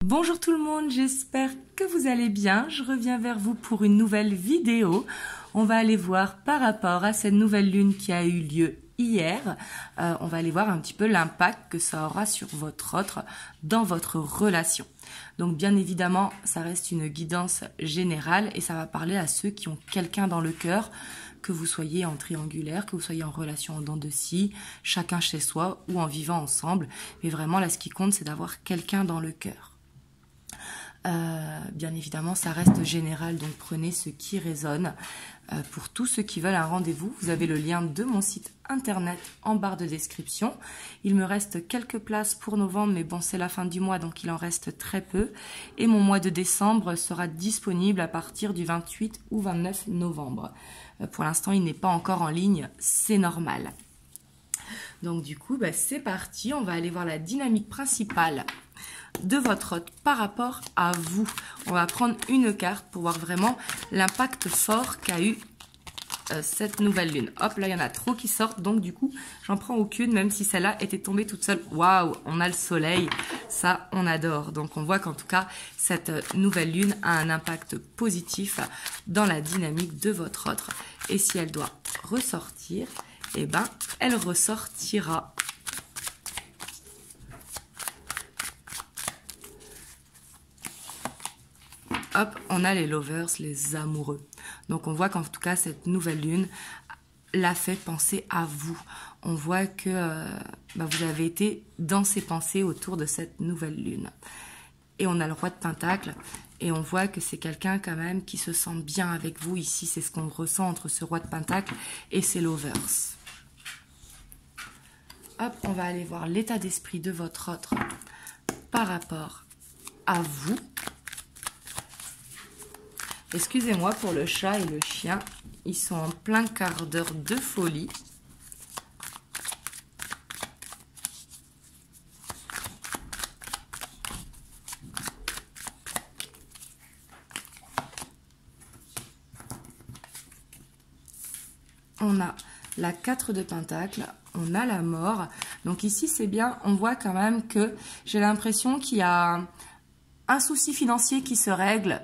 Bonjour tout le monde, j'espère que vous allez bien. Je reviens vers vous pour une nouvelle vidéo. On va aller voir par rapport à cette nouvelle lune qui a eu lieu hier. On va aller voir un petit peu l'impact que ça aura sur votre autre dans votre relation. Donc bien évidemment, ça reste une guidance générale et ça va parler à ceux qui ont quelqu'un dans le cœur, que vous soyez en triangulaire, que vous soyez en relation en dents de scie, chacun chez soi ou en vivant ensemble. Mais vraiment là, ce qui compte, c'est d'avoir quelqu'un dans le cœur. Bien évidemment, ça reste général, donc prenez ce qui résonne. Pour tous ceux qui veulent un rendez-vous, vous avez le lien de mon site internet en barre de description. Il me reste quelques places pour novembre, mais bon, c'est la fin du mois, donc il en reste très peu. Et mon mois de décembre sera disponible à partir du 28 ou 29 novembre. Pour l'instant, il n'est pas encore en ligne, c'est normal. Donc du coup, c'est parti, on va aller voir la dynamique principale de votre hôte par rapport à vous. On va prendre une carte pour voir vraiment l'impact fort qu'a eu cette nouvelle lune. Hop, là il y en a trop qui sortent, donc du coup j'en prends aucune, même si celle-là était tombée toute seule. Waouh, on a le soleil, ça on adore. Donc on voit qu'en tout cas cette nouvelle lune a un impact positif dans la dynamique de votre autre. Et si elle doit ressortir, eh ben elle ressortira. Hop, on a les lovers, les amoureux. Donc on voit qu'en tout cas, cette nouvelle lune l'a fait penser à vous. On voit que vous avez été dans ses pensées autour de cette nouvelle lune. Et on a le roi de Pentacle. Et on voit que c'est quelqu'un quand même qui se sent bien avec vous. Ici, c'est ce qu'on ressent entre ce roi de Pentacle et ses lovers. Hop, on va aller voir l'état d'esprit de votre autre par rapport à vous. Excusez-moi pour le chat et le chien, ils sont en plein quart d'heure de folie. On a la 4 de Pentacle, on a la mort. Donc ici c'est bien, on voit quand même que j'ai l'impression qu'il y a un souci financier qui se règle.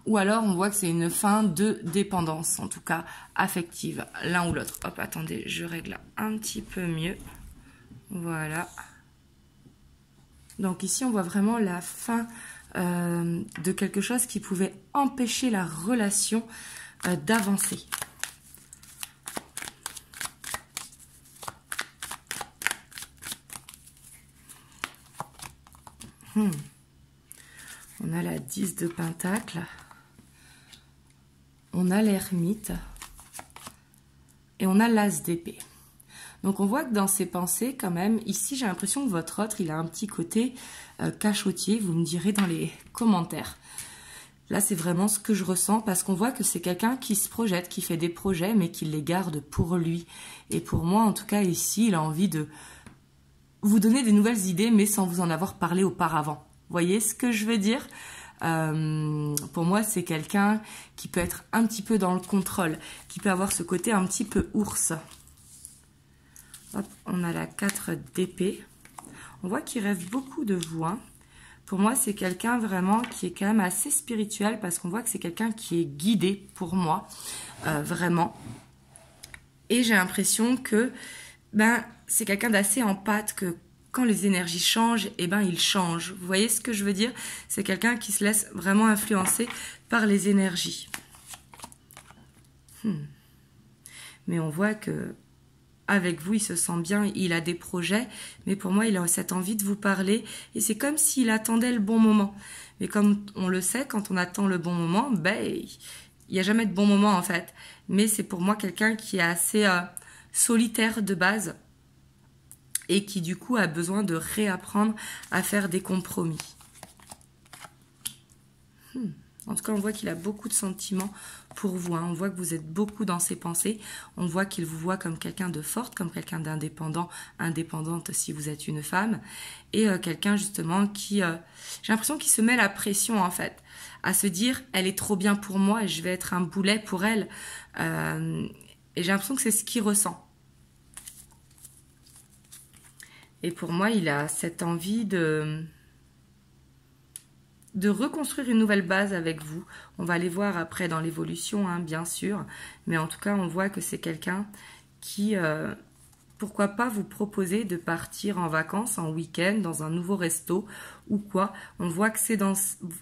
Ou alors, on voit que c'est une fin de dépendance, en tout cas affective, l'un ou l'autre. Hop, attendez, je règle un petit peu mieux. Voilà. Donc ici, on voit vraiment la fin de quelque chose qui pouvait empêcher la relation d'avancer. On a la 10 de Pentacle. On a l'ermite et on a l'as d'épée. Donc on voit que dans ses pensées quand même, ici j'ai l'impression que votre autre il a un petit côté cachotier, vous me direz dans les commentaires. Là c'est vraiment ce que je ressens parce qu'on voit que c'est quelqu'un qui se projette, qui fait des projets mais qui les garde pour lui. Et pour moi en tout cas ici il a envie de vous donner des nouvelles idées mais sans vous en avoir parlé auparavant. Vous voyez ce que je veux dire ? Pour moi, c'est quelqu'un qui peut être un petit peu dans le contrôle, qui peut avoir ce côté un petit peu ours. Hop, on a la 4 d'épée. On voit qu'il rêve beaucoup de vous. Hein. Pour moi, c'est quelqu'un vraiment qui est quand même assez spirituel parce qu'on voit que c'est quelqu'un qui est guidé pour moi, vraiment. Et j'ai l'impression que c'est quelqu'un d'assez empathique, que quand les énergies changent, il change. Vous voyez ce que je veux dire? C'est quelqu'un qui se laisse vraiment influencer par les énergies. Mais on voit que avec vous, il se sent bien, il a des projets, mais pour moi, il a cette envie de vous parler, et c'est comme s'il attendait le bon moment. Mais comme on le sait, quand on attend le bon moment, il n'y a jamais de bon moment en fait. Mais c'est pour moi quelqu'un qui est assez solitaire de base, et qui du coup a besoin de réapprendre à faire des compromis. En tout cas, on voit qu'il a beaucoup de sentiments pour vous. Hein. On voit que vous êtes beaucoup dans ses pensées. On voit qu'il vous voit comme quelqu'un de forte, comme quelqu'un d'indépendant, indépendante si vous êtes une femme. Et quelqu'un justement qui, j'ai l'impression qu'il se met la pression en fait, à se dire elle est trop bien pour moi et je vais être un boulet pour elle. Et j'ai l'impression que c'est ce qu'il ressent. Et pour moi, il a cette envie de de reconstruire une nouvelle base avec vous. On va aller voir après dans l'évolution, hein, bien sûr. Mais en tout cas, on voit que c'est quelqu'un qui, pourquoi pas vous proposer de partir en vacances, en week-end, dans un nouveau resto ou quoi. On voit que c'est dans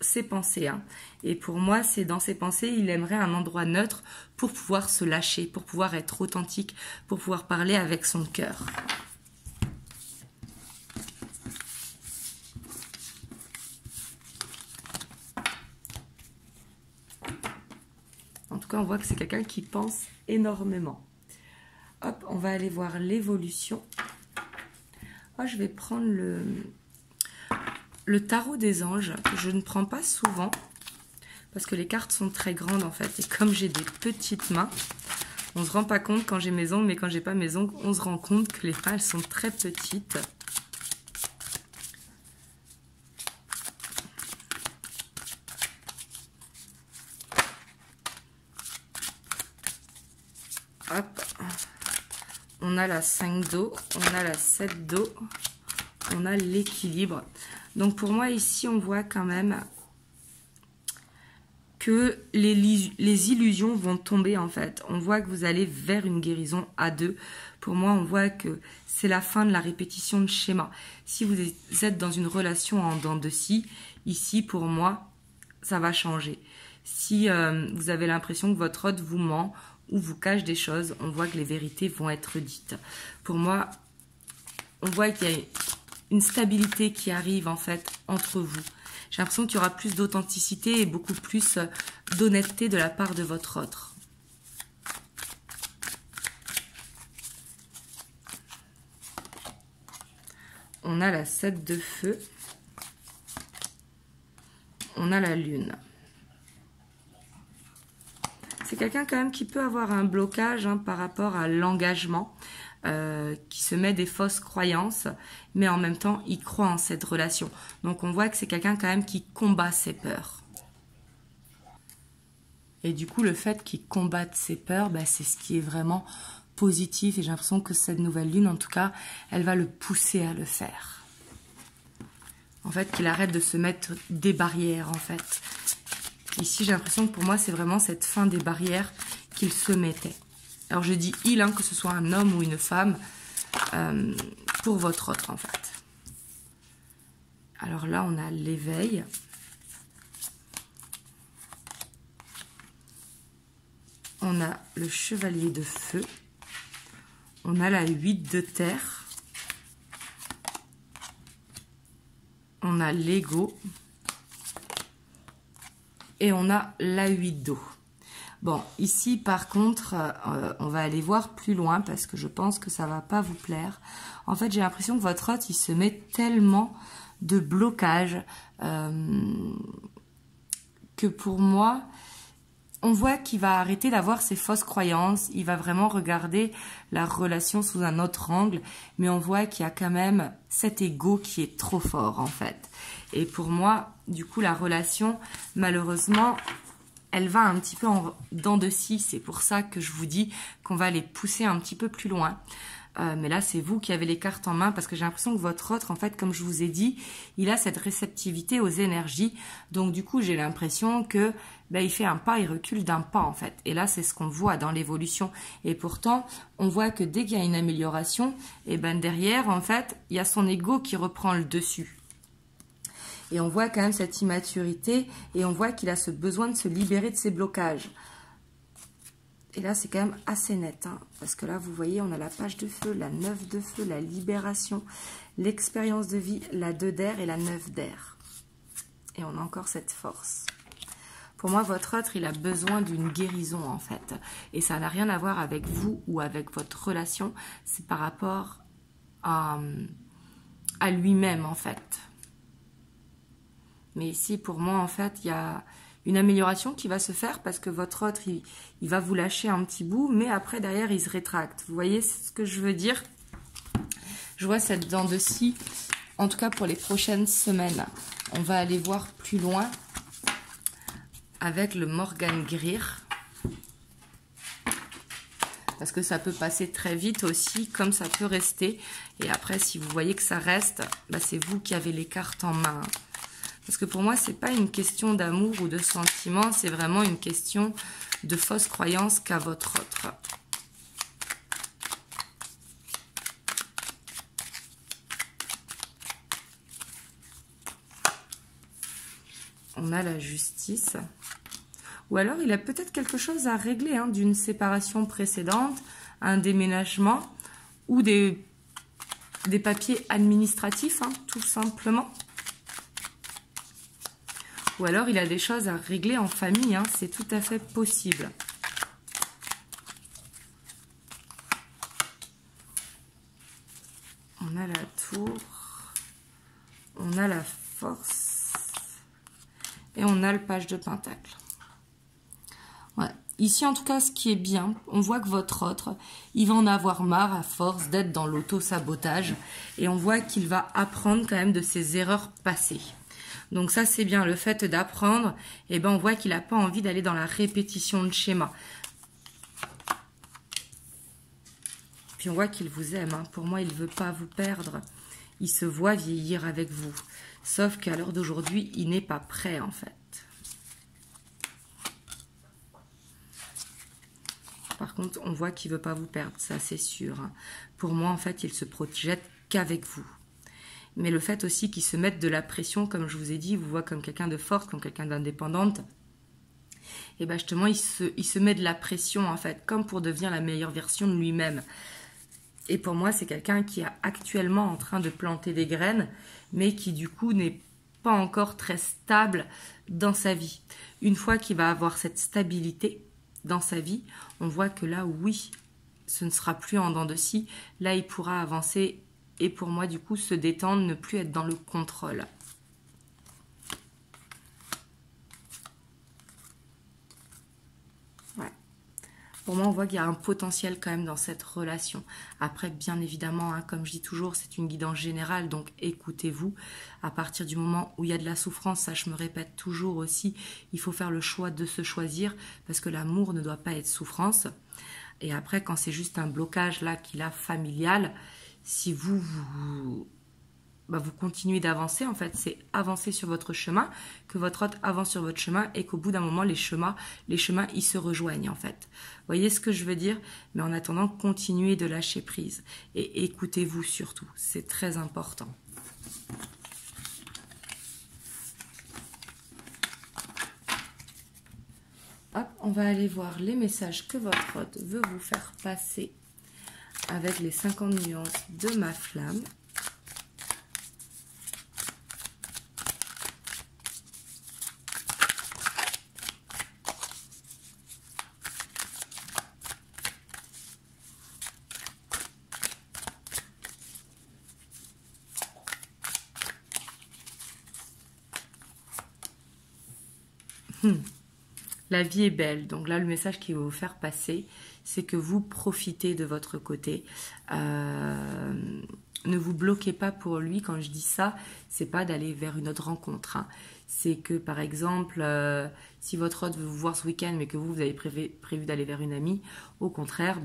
ses pensées. Hein. Et pour moi, c'est dans ses pensées, il aimerait un endroit neutre pour pouvoir se lâcher, pour pouvoir être authentique, pour pouvoir parler avec son cœur. En tout cas, on voit que c'est quelqu'un qui pense énormément. Hop, on va aller voir l'évolution. Oh, je vais prendre le tarot des anges, que je ne prends pas souvent, parce que les cartes sont très grandes en fait. Et comme j'ai des petites mains, on ne se rend pas compte quand j'ai mes ongles, mais quand j'ai pas mes ongles, on se rend compte que les mains, elles sont très petites. Hop, on a la 5 d'eau, on a la 7 d'eau, on a l'équilibre. Donc pour moi ici on voit quand même que les illusions vont tomber en fait. On voit que vous allez vers une guérison à deux. Pour moi on voit que c'est la fin de la répétition de schéma. Si vous êtes dans une relation en dents de scie, ici pour moi ça va changer. Si vous avez l'impression que votre hôte vous ment ou vous cache des choses, on voit que les vérités vont être dites. Pour moi, on voit qu'il y a une stabilité qui arrive en fait entre vous. J'ai l'impression qu'il y aura plus d'authenticité et beaucoup plus d'honnêteté de la part de votre autre. On a la 7 de feu. On a la lune. C'est quelqu'un quand même qui peut avoir un blocage hein, par rapport à l'engagement, qui se met des fausses croyances, mais en même temps, il croit en cette relation. Donc on voit que c'est quelqu'un quand même qui combat ses peurs. Et du coup, le fait qu'il combatte ses peurs, bah, c'est ce qui est vraiment positif. Et j'ai l'impression que cette nouvelle lune, en tout cas, elle va le pousser à le faire. En fait, qu'il arrête de se mettre des barrières, en fait. Ici, j'ai l'impression que pour moi, c'est vraiment cette fin des barrières qu'il se mettait. Alors, je dis il, hein, que ce soit un homme ou une femme, pour votre autre, en fait. Alors là, on a l'éveil. On a le chevalier de feu. On a la 8 de terre. On a l'ego. Et on a la 8 d'eau. Bon, ici, par contre, on va aller voir plus loin parce que je pense que ça ne va pas vous plaire. En fait, j'ai l'impression que votre hôte, il se met tellement de blocage que pour moi, on voit qu'il va arrêter d'avoir ses fausses croyances. Il va vraiment regarder la relation sous un autre angle. Mais on voit qu'il y a quand même cet ego qui est trop fort, en fait. Et pour moi, du coup, la relation, malheureusement, elle va un petit peu en dents de scie. C'est pour ça que je vous dis qu'on va les pousser un petit peu plus loin. Mais là, c'est vous qui avez les cartes en main parce que j'ai l'impression que votre autre, en fait, comme je vous ai dit, il a cette réceptivité aux énergies. Donc, du coup, j'ai l'impression que ben, il fait un pas, il recule d'un pas, en fait. Et là, c'est ce qu'on voit dans l'évolution. Et pourtant, on voit que dès qu'il y a une amélioration, et ben derrière, en fait, il y a son ego qui reprend le dessus. Et on voit quand même cette immaturité et on voit qu'il a ce besoin de se libérer de ses blocages. Et là, c'est quand même assez net, hein, parce que là, vous voyez, on a la page de feu, la 9 de feu, la libération, l'expérience de vie, la 2 d'air et la 9 d'air. Et on a encore cette force. Pour moi, votre autre, il a besoin d'une guérison, en fait. Et ça n'a rien à voir avec vous ou avec votre relation. C'est par rapport à lui-même, en fait. Mais ici, pour moi, en fait, il y a une amélioration qui va se faire parce que votre autre, il va vous lâcher un petit bout, mais après, derrière, il se rétracte. Vous voyez ce que je veux dire? Je vois cette dent de scie, en tout cas pour les prochaines semaines. On va aller voir plus loin avec le Morgan Greer. Parce que ça peut passer très vite aussi, comme ça peut rester. Et après, si vous voyez que ça reste, bah, c'est vous qui avez les cartes en main. Parce que pour moi, c'est pas une question d'amour ou de sentiment, c'est vraiment une question de fausse croyance qu'a votre autre. On a la justice. Ou alors, il a peut-être quelque chose à régler, hein, d'une séparation précédente, un déménagement ou des papiers administratifs, hein, tout simplement. Ou alors, il a des choses à régler en famille, hein, c'est tout à fait possible. On a la tour, on a la force et on a le page de pentacle. Ouais. Ici, en tout cas, ce qui est bien, on voit que votre autre, il va en avoir marre à force d'être dans l'auto-sabotage. Et on voit qu'il va apprendre quand même de ses erreurs passées. Donc ça, c'est bien. Le fait d'apprendre, eh ben, on voit qu'il n'a pas envie d'aller dans la répétition de schéma. Puis on voit qu'il vous aime, hein. Pour moi, il ne veut pas vous perdre. Il se voit vieillir avec vous. Sauf qu'à l'heure d'aujourd'hui, il n'est pas prêt, en fait. Par contre, on voit qu'il ne veut pas vous perdre, ça c'est sûr. Pour moi, en fait, il se projette qu'avec vous. Mais le fait aussi qu'il se mette de la pression, comme je vous ai dit, il vous voit comme quelqu'un de forte, comme quelqu'un d'indépendante. Et bien justement, il se met de la pression, en fait, comme pour devenir la meilleure version de lui-même. Et pour moi, c'est quelqu'un qui est actuellement en train de planter des graines, mais qui du coup n'est pas encore très stable dans sa vie. Une fois qu'il va avoir cette stabilité dans sa vie, on voit que là, oui, ce ne sera plus en dents de scie. Là, il pourra avancer et pour moi, du coup, se détendre, ne plus être dans le contrôle. Ouais. Pour moi, on voit qu'il y a un potentiel quand même dans cette relation. Après, bien évidemment, hein, comme je dis toujours, c'est une guidance générale, donc écoutez-vous. À partir du moment où il y a de la souffrance, ça je me répète toujours aussi, il faut faire le choix de se choisir, parce que l'amour ne doit pas être souffrance. Et après, quand c'est juste un blocage là qu'il a familial, si vous continuez d'avancer, en fait, c'est avancer sur votre chemin, que votre autre avance sur votre chemin et qu'au bout d'un moment, les chemins, ils se rejoignent, en fait. Vous voyez ce que je veux dire? Mais en attendant, continuez de lâcher prise et écoutez-vous surtout. C'est très important. Hop, on va aller voir les messages que votre hôte veut vous faire passer avec les 50 nuances de ma flamme. La vie est belle. Donc là, le message qu'il va vous faire passer, c'est que vous profitez de votre côté. Ne vous bloquez pas pour lui. Quand je dis ça, c'est pas d'aller vers une autre rencontre, hein. C'est que, par exemple, si votre hôte veut vous voir ce week-end, mais que vous avez prévu d'aller vers une amie, au contraire,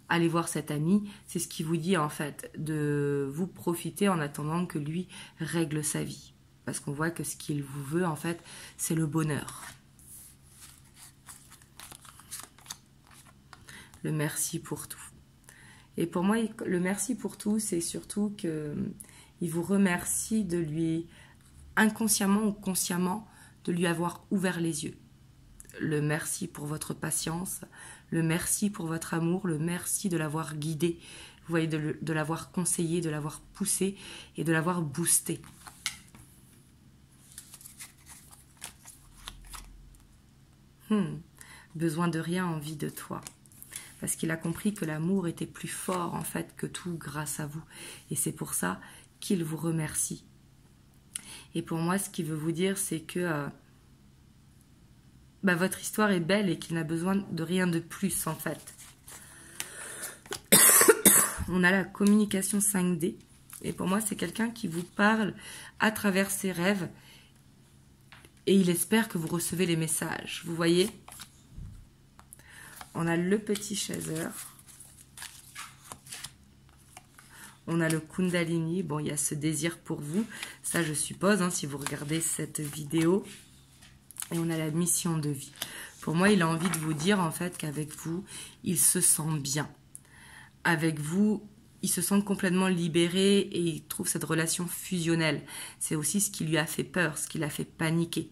allez voir cette amie. C'est ce qui vous dit, en fait, de vous profiter en attendant que lui règle sa vie. Parce qu'on voit que ce qu'il vous veut, en fait, c'est le bonheur. Le merci pour tout. Et pour moi, le merci pour tout, c'est surtout qu'il vous remercie de lui, inconsciemment ou consciemment, de lui avoir ouvert les yeux. Le merci pour votre patience, le merci pour votre amour, le merci de l'avoir guidé, vous voyez, de l'avoir conseillé, de l'avoir poussé et de l'avoir boosté. Besoin de rien, envie de toi. Parce qu'il a compris que l'amour était plus fort en fait que tout grâce à vous. Et c'est pour ça qu'il vous remercie. Et pour moi, ce qu'il veut vous dire, c'est que votre histoire est belle et qu'il n'a besoin de rien de plus en fait. On a la communication 5D. Et pour moi, c'est quelqu'un qui vous parle à travers ses rêves. Et il espère que vous recevez les messages. Vous voyez ? On a le petit chasseur. On a le Kundalini. Bon, il y a ce désir pour vous. Ça, je suppose, hein, si vous regardez cette vidéo. Et on a la mission de vie. Pour moi, il a envie de vous dire, en fait, qu'avec vous, il se sent bien. Avec vous, il se sent complètement libéré et il trouve cette relation fusionnelle. C'est aussi ce qui lui a fait peur, ce qui l'a fait paniquer.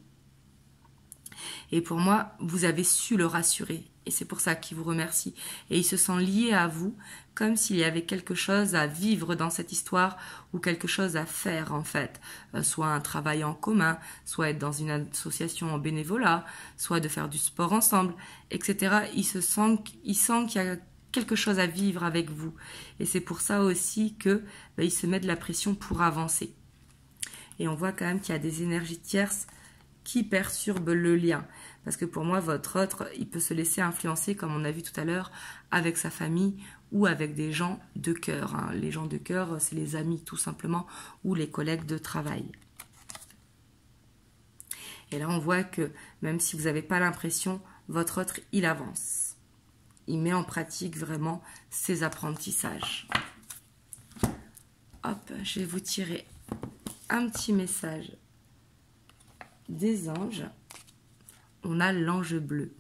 Et pour moi, vous avez su le rassurer. Et c'est pour ça qu'il vous remercie. Et il se sent lié à vous, comme s'il y avait quelque chose à vivre dans cette histoire ou quelque chose à faire, en fait. Soit un travail en commun, soit être dans une association en bénévolat, soit de faire du sport ensemble, etc. Il sent qu'il y a quelque chose à vivre avec vous. Et c'est pour ça aussi que il se met de la pression pour avancer. Et on voit quand même qu'il y a des énergies tierces qui perturbe le lien. Parce que pour moi, votre autre, il peut se laisser influencer, comme on a vu tout à l'heure, avec sa famille ou avec des gens de cœur. Hein. Les gens de cœur, c'est les amis tout simplement, ou les collègues de travail. Et là, on voit que même si vous n'avez pas l'impression, votre autre, il avance. Il met en pratique vraiment ses apprentissages. Hop, je vais vous tirer un petit message des anges. On a l'ange bleu.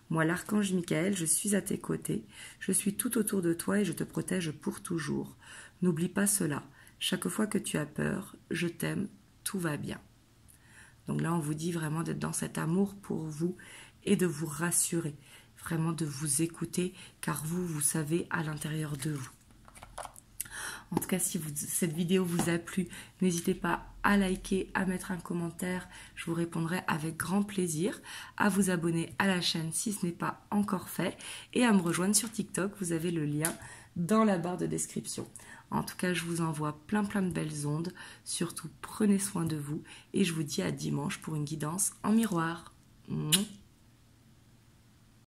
Moi, l'archange Michael, je suis à tes côtés. Je suis tout autour de toi et je te protège pour toujours. N'oublie pas cela. Chaque fois que tu as peur, je t'aime, tout va bien. Donc là, on vous dit vraiment d'être dans cet amour pour vous et de vous rassurer. Vraiment de vous écouter, car vous savez à l'intérieur de vous. En tout cas, si cette vidéo vous a plu, n'hésitez pas à liker, à mettre un commentaire. Je vous répondrai avec grand plaisir. À vous abonner à la chaîne si ce n'est pas encore fait. Et à me rejoindre sur TikTok. Vous avez le lien dans la barre de description. En tout cas, je vous envoie plein de belles ondes. Surtout, prenez soin de vous. Et je vous dis à dimanche pour une guidance en miroir. Mouah.